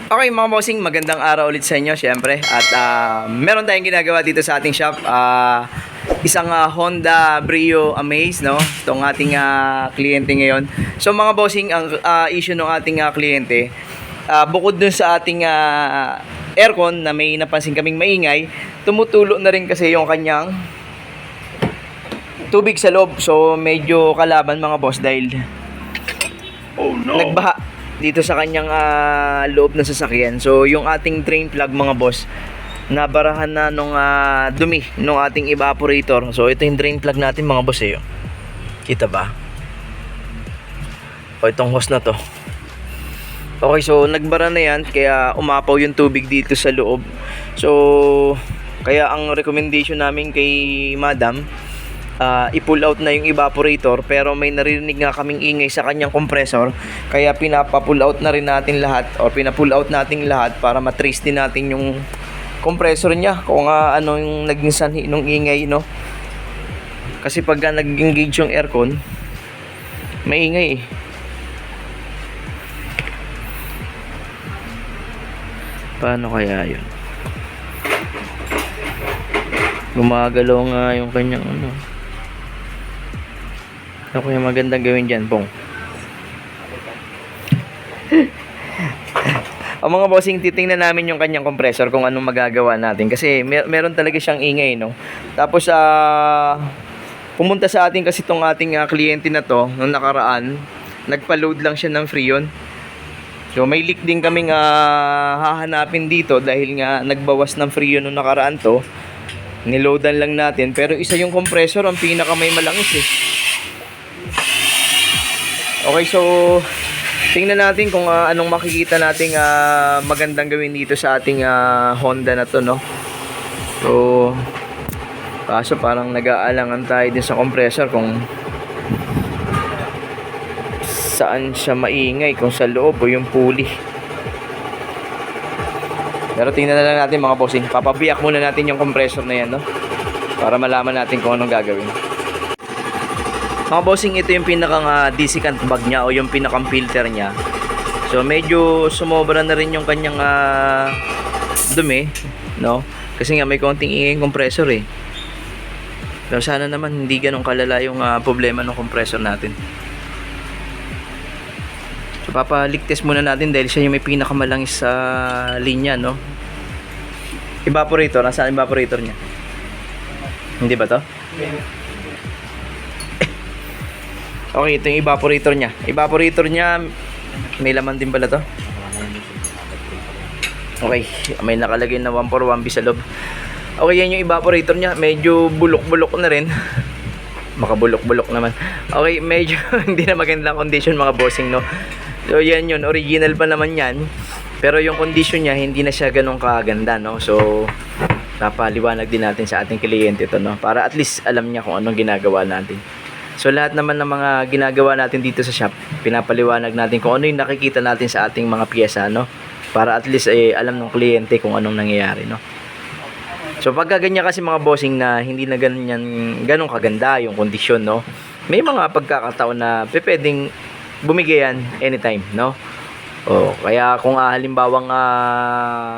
Okay mga bossing, magandang araw ulit sa inyo syempre. At meron tayong ginagawa dito sa ating shop. Isang Honda Brio Amaze, no? Itong ating kliyente ngayon. So mga bossing, ang issue ng ating kliyente, bukod dun sa ating aircon na may napansin kaming maingay, tumutulo na rin kasi yung kanyang tubig sa loob. So medyo kalaban mga boss dahil nagbaha dito sa kanyang loob ng sasakyan. So yung ating drain plug mga boss, nabarahan na nung dumi nung ating evaporator. So ito yung drain plug natin mga boss eh. Kita ba? O itong hose na to. Okay, so nagbara na yan kaya umapaw yung tubig dito sa loob. So kaya ang recommendation namin kay madam, i-pull out na yung evaporator, pero may narinig nga kaming ingay sa kanyang compressor, kaya pinapa-pull out na rin natin lahat o pina-pull out natin lahat para matrace din natin yung compressor niya kung ano yung naging sanhi ng ingay, no? Kasi pag nag-engage yung aircon, maingay eh. Paano kaya yun? Gumagalaw nga yung kanyang ano. Ako yung magandang gawin dyan, Pong. O mga bossing, titingnan namin yung kanyang compressor kung anong magagawa natin. Kasi meron talaga siyang ingay, no? Tapos, pumunta sa atin kasi itong ating kliyente na to, nung nakaraan, nagpa-load lang siya ng Freon. So, may leak din kaming hahanapin dito dahil nga nagbawas ng Freon nung nakaraan to. Niloadan lang natin. Pero isa yung compressor, ang pinaka may malangis eh. Okay, so tingnan natin kung anong makikita nating magandang gawin dito sa ating Honda na to, no? So kaso parang nag-aalangan tayo din sa compressor kung saan siya maingay, kung sa loob o yung pulley. Pero tingnan na lang natin mga bossing. Papabiyak muna natin yung compressor na yan, no? Para malaman natin kung anong gagawin. Mga bossing, ito yung pinakang desiccant bag niya o yung pinakang filter niya. So medyo sumobra na rin yung kanyang dumi, no? Kasi nga may konting ingay yung compressor eh. Pero sana naman hindi ganun kalala yung problema ng compressor natin. So papaligtas muna natin dahil siya yung may pinakamalangis sa linya, no? Evaporator, nasaan evaporator niya? Hindi ba to? Okay, ito yung evaporator niya. Evaporator niya, may laman din pala to. Okay, may nakalagay na 141B sa loob. Okay, yan yung evaporator niya. Medyo bulok-bulok na rin. Makabulok-bulok naman. Okay, medyo hindi na magandang condition mga bossing, no? So, yan yun. Original pa naman yan. Pero yung condition niya, hindi na siya ganun kaganda, no? So, napaliwanag din natin sa ating kliyente to, no? Para at least alam niya kung anong ginagawa natin. So lahat naman ng mga ginagawa natin dito sa shop, pinapaliwanag natin kung ano yung nakikita natin sa ating mga piyesa, no? Para at least alam ng kliyente kung anong nangyayari, no? So pagka ganyan kasi mga bossing na hindi na ganun kaganda yung kondisyon, no? May mga pagkakataon na pwedeng bumigay yan anytime, no? O kaya kung halimbawang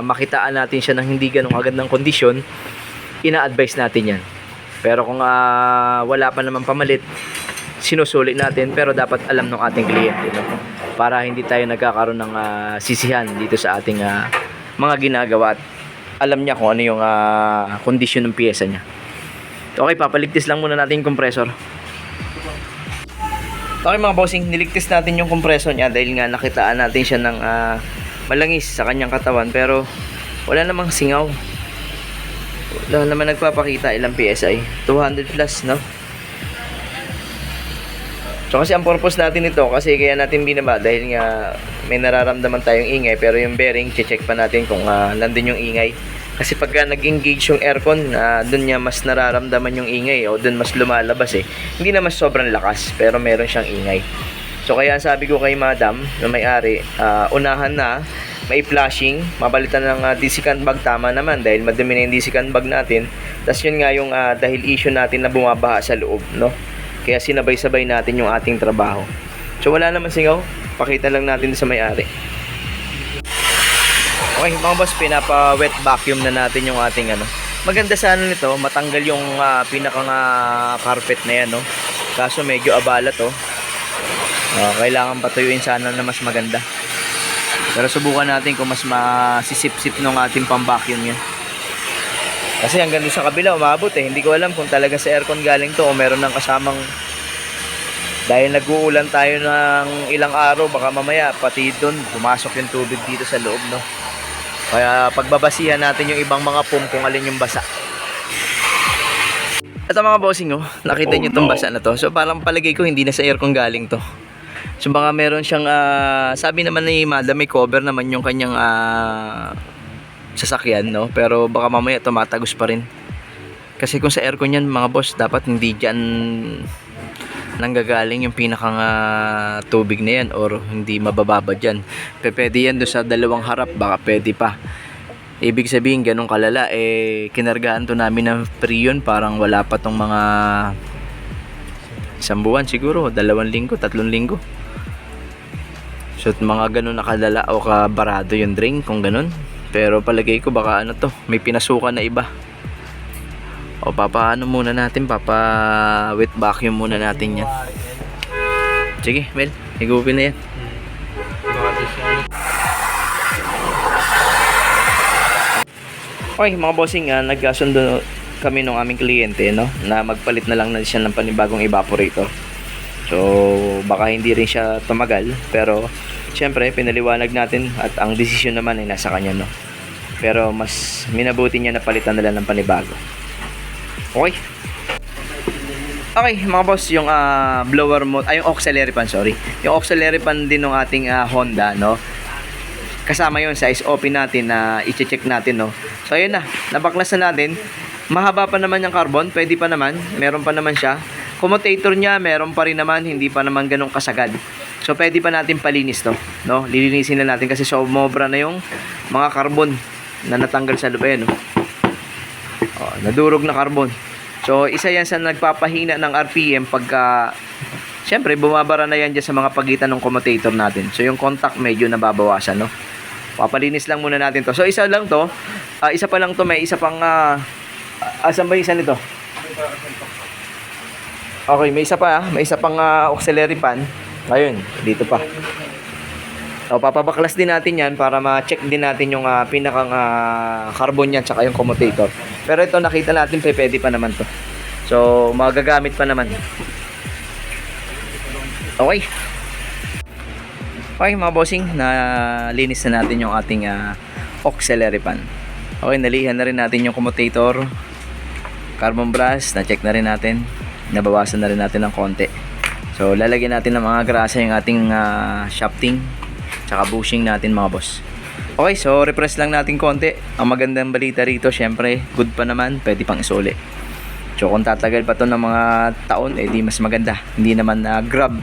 makitaan natin siya ng hindi ganun kagandang kondisyon, ina-advise natin yan. Pero kung wala pa naman pamalit, sinusulit natin, pero dapat alam ng ating kliyente, no? Para hindi tayo nagkakaroon ng sisihan dito sa ating mga ginagawa at alam niya kung ano yung kondisyon ng piyesa niya. Okay, papaligtis lang muna natin yung compressor. Okay mga bossing, niligtis natin yung compressor niya dahil nga nakitaan natin siya ng malangis sa kanyang katawan, pero wala namang singaw. Wala naman nagpapakita ilang PSI, 200 plus, no? So kasi ang purpose natin ito, kasi kaya natin binaba dahil nga may nararamdaman tayong ingay, pero yung bearing, check pa natin kung nandun yung ingay. Kasi pagka nag-engage yung aircon, dun niya mas nararamdaman yung ingay o dun mas lumalabas eh. Hindi na mas sobrang lakas, pero meron siyang ingay. So kaya sabi ko kay madam na may-ari, unahan na, may flashing, mapalitan ng desiccant bag, tama naman dahil madumi na yung desiccant bag natin. Tapos yun nga yung dahil issue natin na bumabaha sa loob, no? Kaya sinabay-sabay natin yung ating trabaho. So wala naman singaw, pakita lang natin sa may-ari. Okay mga boss, pinapa-wet vacuum na natin yung ating ano. Maganda sana nito, matanggal yung pinakang carpet na yan, no? Kaso medyo abala to. Kailangan patuyuin sana na mas maganda. Pero subukan natin kung mas masisip-sip ng ating pang-vacuum yan. Kasi hanggang doon sa kabila umabot eh. Hindi ko alam kung talaga sa aircon galing to o meron ng kasamang, dahil nag-uulan tayo ng ilang araw, baka mamaya pati doon pumasok yung tubig dito sa loob, no? Kaya pagbabasihan natin yung ibang mga pump kung alin yung basa. Ito mga bossing, oh, nakita nyo itong basa na to. So parang palagay ko hindi na sa aircon galing to. So baka meron siyang sabi naman ni Madam may cover naman yung kanyang sasakyan, no? Pero baka mamaya tumatagos pa rin. Kasi kung sa aircon yan mga boss, dapat hindi dyan nanggagaling yung pinakang tubig na yan or hindi mabababa dyan. Pwede yan doon sa dalawang harap, baka pwede pa. Ibig sabihin ganun kalala, kinargaan to namin ng Freon, parang wala pa tong mga isang buwan siguro, 2 linggo, 3 linggo. So mga ganun nakalala o kabarado yung drain kung ganun. Pero palagay ko baka ano to, may pinasukan na iba. O papaano muna natin, wet vacuum muna natin yan. Sige Mel, higupin na yan. Okay mga bossing, nagkasundo kami ng aming kliyente, no, na magpalit na lang na siya ng panibagong evaporator. So baka hindi rin siya tumagal, pero syempre pinaliwanag natin at ang desisyon naman ay nasa kanya, no. Pero mas minabuti niya na palitan na lang ng panibago. Okay. Okay mga boss, yung blower mode, yung auxiliary fan, sorry. Yung auxiliary fan din ng ating Honda, no. Kasama yun sa SOP natin na i-check natin, no. So ayun na, nabaklas na natin. Mahaba pa naman yung carbon, pwede pa naman, meron pa naman siya. Commutator niya, meron pa rin naman, hindi pa naman ganun kasagad. So pwede pa natin palinis to, no. Lilinisin na natin kasi sumobra na yung mga carbon na natanggal sa loob, no. Nadurog na carbon. So isa yan sa nagpapahina ng RPM pagka syempre bumabara na yan dyan sa mga pagitan ng commutator natin. So yung contact medyo nababawasan, no. Papalinis lang muna natin to. So isa lang to, isa pa lang to, may isa pang asan ba isa nito? Okay, may isa pa, may isa pang auxiliary fan. Ayun, dito pa. So papabaklas din natin yan para ma-check din natin yung pinakang carbon yan tsaka yung commutator. Pero ito nakita natin pwede pa naman to. So magagamit pa naman. Okay. Okay mga bossing, nalinis na natin yung ating auxiliary fan. Okay, nalihan na rin natin yung commutator, carbon brush, na-check na rin natin. Nabawasan na rin natin ng konti. So lalagyan natin ng mga grasa yung ating shafting tsaka bushing natin mga boss. Okay, so repress lang natin konti. Ang magandang balita rito, syempre good pa naman, pwede pang isuli. So kung tatagal pa to ng mga taon, di mas maganda. Hindi naman grab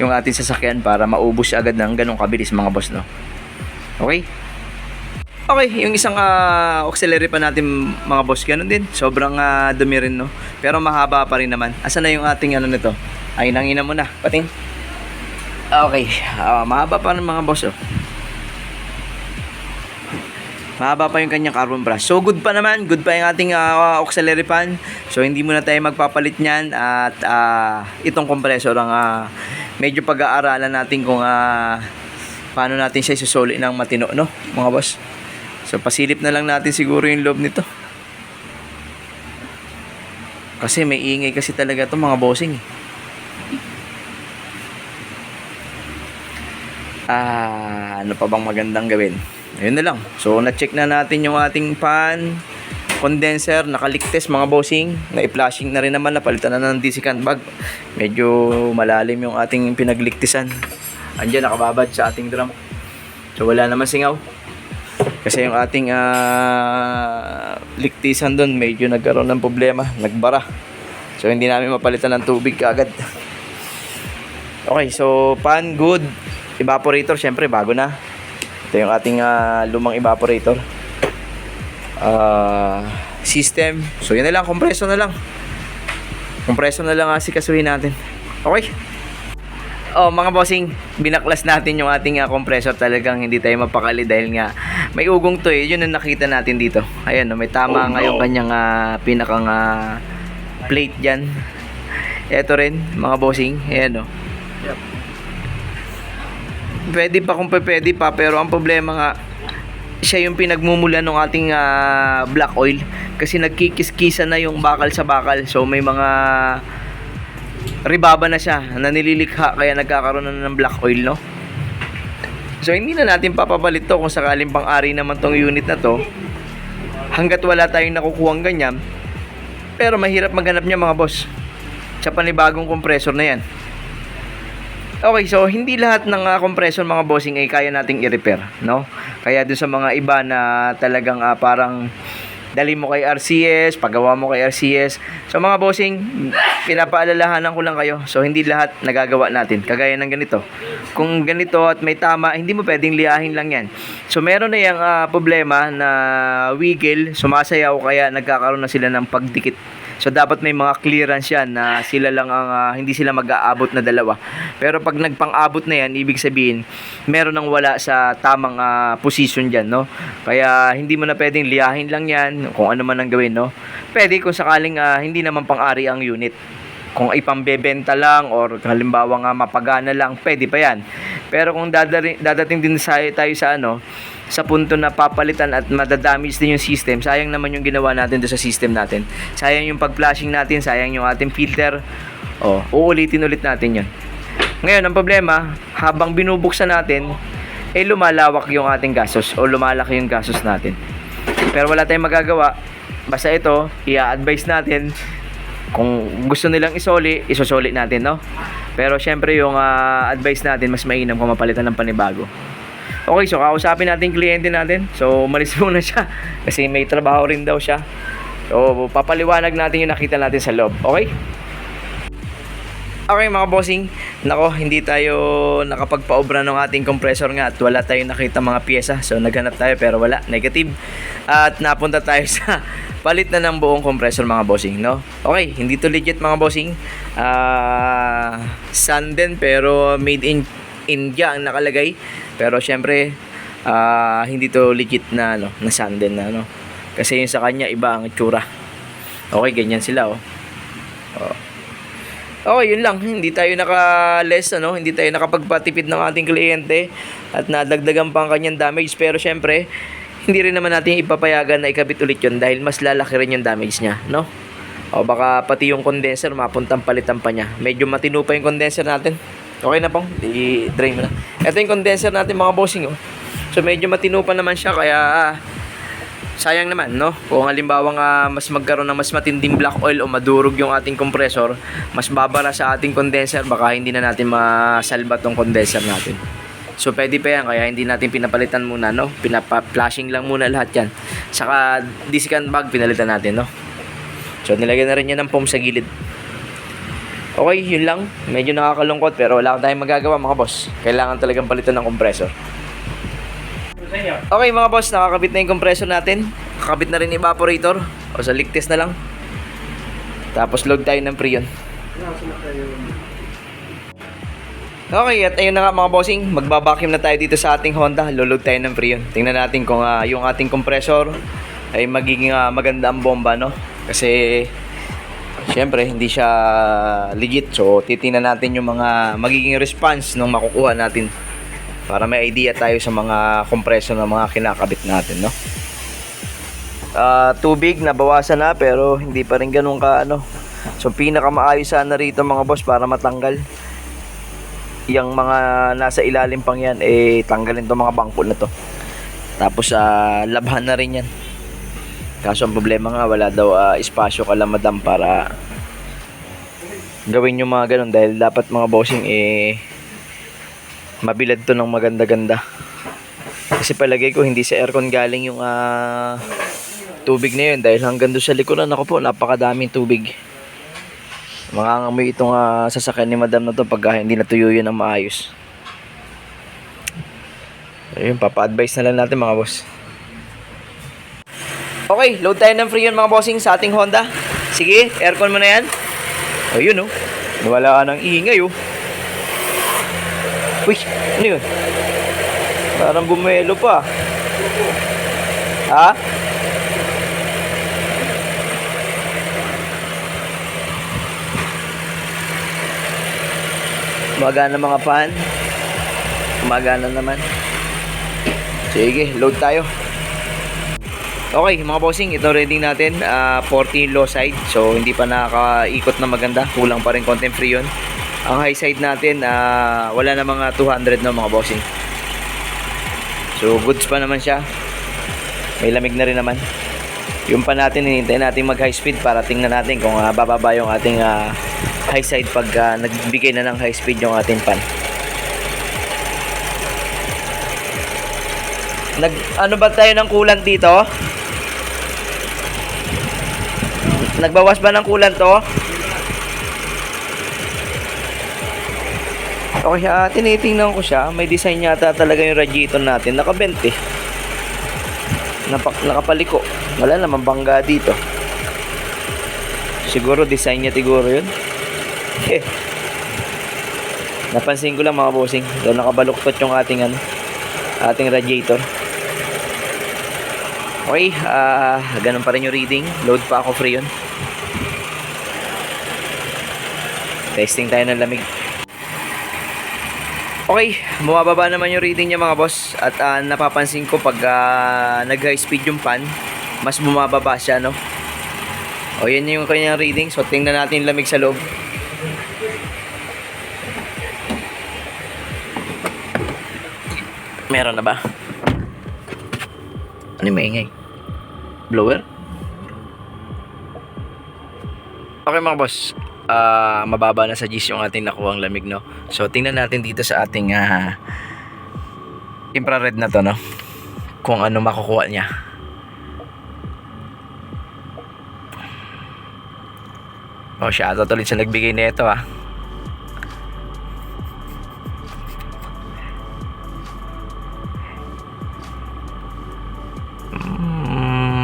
yung ating sasakyan para maubos agad ng ganong kabilis mga boss, no. Okay. Okay, yung isang auxiliary pa natin mga boss, ganun din. Sobrang dumi rin, no. Pero mahaba pa rin naman. Asan na yung ating ano nito? Ay, nangina mo na. Pating. Okay, mahaba pa ng mga boss, oh. Mahaba pa yung kanyang carbon brush. So good pa naman, good pa yung ating auxiliary fan. So hindi muna tayo magpapalit niyan. At itong compressor ang medyo pag-aaralan natin kung paano natin siya isusuli ng matino, no mga boss. So pasilip na lang natin siguro yung loob nito. Kasi may ingay kasi talaga to mga bossing. Ano pa bang magandang gawin? Ayun na lang. So na-check na natin yung ating fan, condenser, nakaligtes mga bossing. Na-i-flashing na rin naman, napalitan na ng desiccant bag. Medyo malalim yung ating pinagligtisan. Andiyan nakababad sa ating drum. So wala naman singaw. Kasi yung ating ligtisan doon medyo nagkaroon ng problema, nagbara. So hindi namin mapalitan ng tubig kaagad. Okay, so fan good. Evaporator syempre bago na. Ito yung ating lumang evaporator. System. So yun na lang, kompreso na lang. Kompreso na lang asikasuhin natin. Okay. Oh, mga bossing, binaklas natin yung ating compressor. Talagang hindi tayo mapakali dahil nga may ugong to eh. Yun ang nakita natin dito. Ayan, no, may tama nga yung kanyang pinakang plate dyan. Ito rin, mga bossing. Ayan, no. Yep. Pwede pa kung pwede pa, pero ang problema nga, siya yung pinagmumula ng ating black oil. Kasi nagkikis-kisa na yung bakal sa bakal. So may mga ribaba na siya na nililikha, kaya nagkakaroon na ng black oil, no? So hindi na natin papapalit to kung sakaling pang-ari naman tong unit na to, hanggat wala tayong nakukuhang ganyan. Pero mahirap maghanap niya, mga boss, sa panibagong compressor na yan. Okay, so hindi lahat ng compressor, mga bossing, ay kaya nating i-repair, no? Kaya dun sa mga iba na talagang parang dali mo kay RCS, pagawa mo kay RCS. So mga bossing, pinapaalalahanan ko lang kayo. So hindi lahat nagagawa natin. Kagaya ng ganito. Kung ganito at may tama, hindi mo pwedeng liyahin lang yan. So meron na yung problema na wiggle, sumasayaw, kaya nagkakaroon na sila ng pagdikit. So dapat may mga clearance yan na sila lang ang hindi sila mag-aabot na dalawa. Pero pag nagpang-abot na yan, ibig sabihin meron nang wala sa tamang position diyan, no? Kaya hindi mo na pwedeng liyahin lang yan kung ano man ang gawin, no? Pwede kung sakaling hindi naman pang-ari ang unit. Kung ipambebenta lang or halimbawa nga mapagana lang, pwede pa yan. Pero kung dadating din tayo sa sa punto na papalitan at madadamage din yung system, sayang naman yung ginawa natin doon sa system natin. Sayang yung pag-flashing natin, sayang yung ating filter. Uulitin ulit natin yun. Ngayon, ang problema, habang binubuksan natin, lumalawak yung ating gastos o lumalaki yung gastos natin. Pero wala tayong magagawa. Basta ito, i-advise natin kung gusto nilang isosoli natin, no? Pero syempre yung advice natin, mas mainam kung mapalitan ng panibago. Okay, so kausapin natin yung kliyente natin. So umalis muna siya kasi may trabaho rin daw siya. So papaliwanag natin yung nakita natin sa loob. Okay? Okay, mga bossing, nako, hindi tayo nakapagpaobra ng ating compressor nga at wala tayong nakita mga pyesa. So naghanap tayo pero wala, negative. At napunta tayo sa palit na ng buong compressor, mga bossing, no? Okay, hindi to legit, mga bossing. Sanden pero made in India ang nakalagay. Pero syempre hindi to legit na na Sanden na kasi yung sa kanya iba ang itsura. Okay, ganyan sila Okay, yun lang. Hindi tayo naka-less, hindi tayo nakapagpatipid ng ating kliyente at nadagdagan pa ang kanyang damage. Pero syempre, hindi rin naman natin ipapayagan na ikabit ulit yun dahil mas lalaki rin yung damage niya, no? O baka pati yung condenser mapuntang palitan pa niya. Medyo matino pa yung condenser natin. Okay na pong, i-drain mo na. Ito yung condenser natin, mga bossing, So medyo matino pa naman siya, kaya sayang naman, no? Kung halimbawa nga mas magkaroon ng mas matinding black oil o madurog yung ating compressor, mas babara sa ating condenser, baka hindi na natin masalba tong condenser natin. So pwede pa yan, kaya hindi natin pinapalitan muna, no? Pinapa-flashing lang muna lahat yan. Saka discount bag pinalitan natin, no? So nilagyan na rin yan ng foam sa gilid. Okay, yun lang. Medyo nakakalungkot pero wala tayong magagawa, mga boss. Kailangan talagang palitan ng compressor. Okay, mga boss, nakakabit na yung compressor natin. Kakabit na rin yung evaporator. O sa leak test na lang. Tapos load tayo ng Freon. Okay, at ayun na nga, mga bossing. Magbabacuum na tayo dito sa ating Honda. Load tayo ng Freon. Tingnan natin kung yung ating compressor ay magiging maganda ang bomba, no? Kasi syempre hindi siya legit. So titingnan natin yung mga magiging response nung makukuha natin para may idea tayo sa mga compressor na mga kinakabit natin, no? Tubig nabawasan na pero hindi pa rin ganun ka So pinakamaayos sana rito, mga boss, para matanggal yung mga nasa ilalim pang yan, tanggalin tong mga bangko na to. Tapos labhan na rin yan. Kaso ang problema nga, wala daw espasyo kala madam para gawin yung mga ganun. Dahil dapat, mga bossing, mabilad to ng maganda-ganda. Kasi palagay ko, hindi sa aircon galing yung tubig na yun. Dahil hanggang doon sa likuran, ako po, napakadaming tubig. Mangangamoy itong sasakyan ni madam na to pag hindi natuyo yun ng maayos. Ayun, papa-advise na lang natin, mga boss. Okay, load tayo ng Freon, mga bossing, sa ating Honda. Sige, aircon mo na yan. O yun, wala ka ng ingay, Uy, ano yun? Parang bumelo pa. Ha? Gumagana mga fan. Gumagana naman. Sige, load tayo. Okay, mga bossing, ito reading natin, 40 low side. So, hindi pa nakakaikot na maganda. Kulang pa rin content free yun. Ang high side natin, wala na mga 200 na mga bossing. So, goods pa naman siya. May lamig na rin naman. Yung pa natin, hinihintay natin mag high speed para tingnan natin kung bababa yung ating high side pag nagbigay na ng high speed yung ating pan. Ano ba tayo ng coolant dito? Nagbawas ba ng coolant to? Okay, tinitingnan ko siya. May design yata talaga yung radiator natin. Naka-bent eh. Nakapaliko. Wala naman bangga dito. Siguro design niya siguro yun. Napansin ko lang mga bossing. Doon nakabaluktot yung ating radiator. Okay, ganun pa rin yung reading. Load pa ako free yun. Testing tayo ng lamig. Okay, bumababa naman yung reading niya mga boss. At napapansin ko pag nag-high speed yung fan, mas bumababa siya, no? O, yan yung kanyang reading. So, tingnan natin yung lamig sa loob. Meron na ba? Ano yung maingay? Blower? Okay mga boss, mababa na sa G's yung ating nakuhang lamig, no? So tingnan natin dito sa ating infrared na to, no? Kung ano makukuha niya. Oh, shoutout ulit sa nagbigay nito, ah.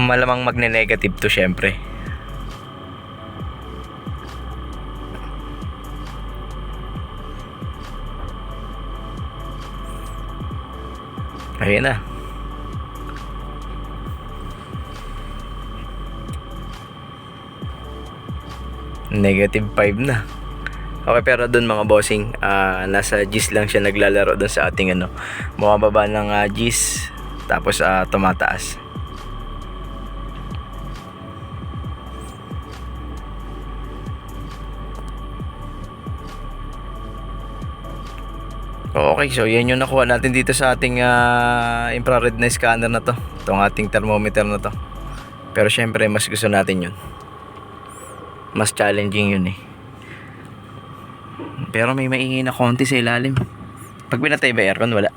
Malamang magne-negative to syempre. Ayun na. Negative 5 na. Okay, pero doon mga bossing, nasa G's lang siya naglalaro doon sa ating bumababa ng G's, tapos tumataas. Okay, so yan yung nakuha natin dito sa ating infrared na scanner na to. Itong ating thermometer na to. Pero syempre, mas gusto natin yun. Mas challenging yun eh. Pero may maingay na konti sa ilalim. Pag pinatay ba aircon, wala.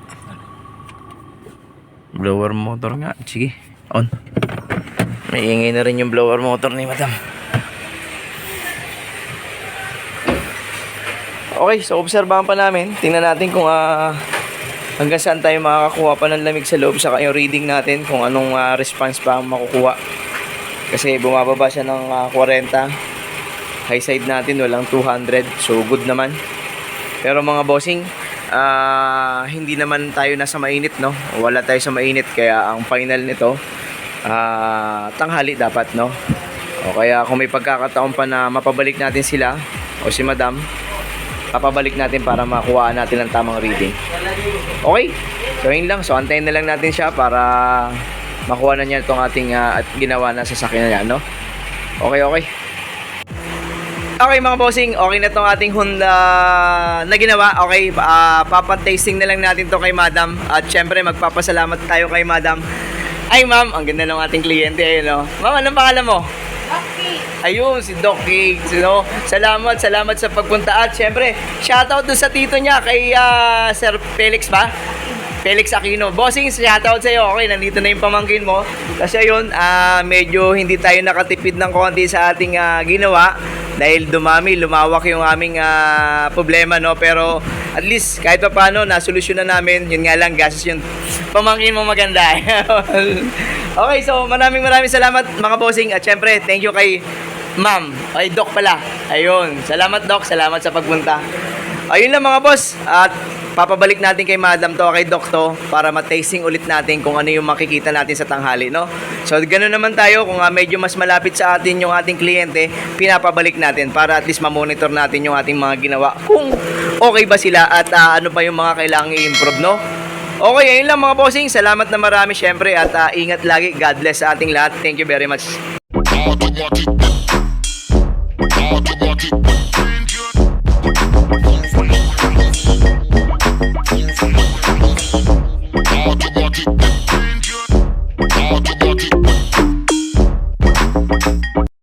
Blower motor nga. Sige, on. May ingay na rin yung blower motor ni madam. Okay, so obserbahan pa namin. Tingnan natin kung hanggang saan tayo makakakuha pa ng lamig sa loob, saka yung reading natin kung anong response pa makukuha. Kasi bumababa siya ng 40. High side natin walang 200. So good naman. Pero mga bossing, hindi naman tayo nasa mainit, no? Wala tayo sa mainit, kaya ang final nito tanghali dapat, no? O kaya kung may pagkakataon pa na mapabalik natin sila o si madam, papabalik natin para makuha natin ang tamang reading. Okay? So yun lang. So antayin na lang natin siya para makuha na niya itong ating at ginawa na sa sasakyan niya, no? Okay, okay. Okay mga bossing, okay na itong ating Honda na ginawa. Okay, papatasting na lang natin to kay madam. At syempre magpapasalamat tayo kay madam. Ay ma'am, ang ganda ng ating kliyente, ayun, no? Ma'am, anong pangalan mo? Ayun, si Doc Cake. So, salamat sa pagpunta. At syempre, shoutout dun sa tito niya kay Sir Felix ba? Felix Aquino. Bossing, shoutout sa'yo. Okay, nandito na yung pamangkin mo. Kasi ayun, medyo hindi tayo nakatipid ng konti sa ating ginawa. Dahil lumawak yung aming problema, no? Pero at least, kahit pa paano, nasolusyon na namin. Yun nga lang, gastos yung pamangkin mo maganda. Okay, so maraming salamat mga bossing. At syempre, thank you kay Ma'am. Ay, Doc pala. Ayun. Salamat, Doc. Salamat sa pagpunta. Ayun lang mga boss. At papabalik natin kay Madam to, kay Doc to, para ma-tasting ulit natin kung ano yung makikita natin sa tanghali, no? So, ganoon naman tayo, kung medyo mas malapit sa atin yung ating kliyente, pinapabalik natin para at least ma-monitor natin yung ating mga ginawa. Kung okay ba sila at ano pa yung mga kailangang i-improve, no? Okay, ayun lang mga bossing. Salamat na marami syempre at ingat lagi. God bless sa ating lahat. Thank you very much.